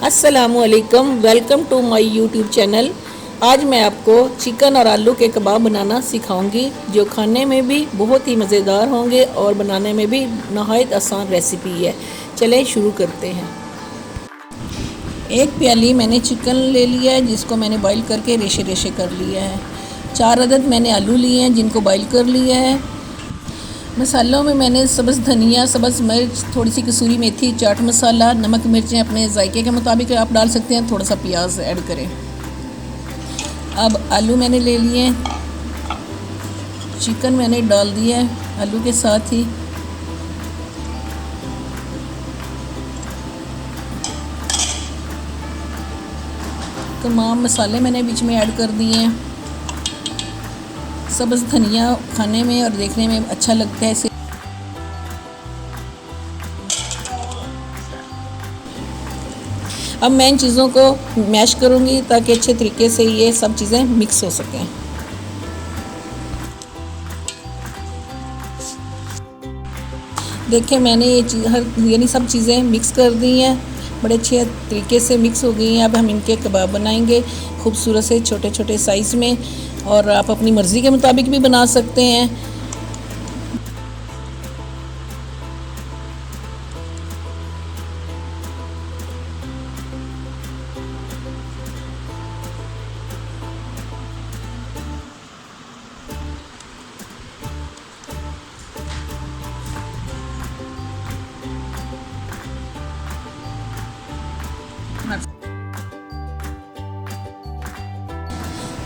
अस्सलामुअलैकुम, welcome to my YouTube channel. आज मैं आपको चिकन और आलू के कबाब बनाना सिखाऊंगी जो खाने में भी बहुत ही मज़ेदार होंगे और बनाने में भी नहायत आसान रेसिपी है। चलें शुरू करते हैं। एक प्याली मैंने चिकन ले लिया है जिसको मैंने बॉईल करके रेशे रेशे कर लिया है। 4 अदद मैंने आलू लिए हैं जिनको बॉईल कर लिया है। मसालों में मैंने सब्ज़ धनिया, सब्ज़ मिर्च, थोड़ी सी कसूरी मेथी, चाट मसाला, नमक मिर्चें अपने जायके के मुताबिक आप डाल सकते हैं। थोड़ा सा प्याज ऐड करें। अब आलू मैंने ले लिए, चिकन मैंने डाल दिया है आलू के साथ ही। तमाम मसाले मैंने बीच में ऐड कर दिए हैं। सब्ज़ धनिया खाने में और देखने में अच्छा लगता है इसे। अब मैं इन चीज़ों को मैश करूँगी ताकि अच्छे तरीके से ये सब चीज़ें मिक्स हो सकें। देखिए मैंने ये यानी सब चीज़ें मिक्स कर दी हैं, बड़े अच्छे तरीके से मिक्स हो गई हैं। अब हम इनके कबाब बनाएंगे खूबसूरत से छोटे छोटे साइज़ में, और आप अपनी मर्ज़ी के मुताबिक भी बना सकते हैं।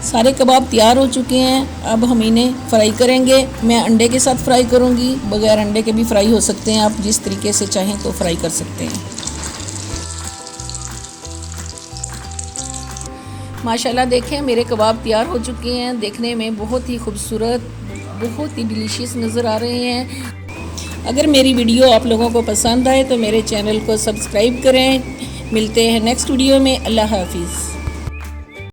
सारे कबाब तैयार हो चुके हैं। अब हम इन्हें फ्राई करेंगे। मैं अंडे के साथ फ्राई करूंगी, बगैर अंडे के भी फ्राई हो सकते हैं। आप जिस तरीके से चाहें तो फ्राई कर सकते हैं। माशाल्लाह देखें मेरे कबाब तैयार हो चुके हैं। देखने में बहुत ही खूबसूरत, बहुत ही डिलीशियस नज़र आ रहे हैं। अगर मेरी वीडियो आप लोगों को पसंद आए तो मेरे चैनल को सब्सक्राइब करें। मिलते हैं नेक्स्ट वीडियो में। अल्लाह हाफिज़।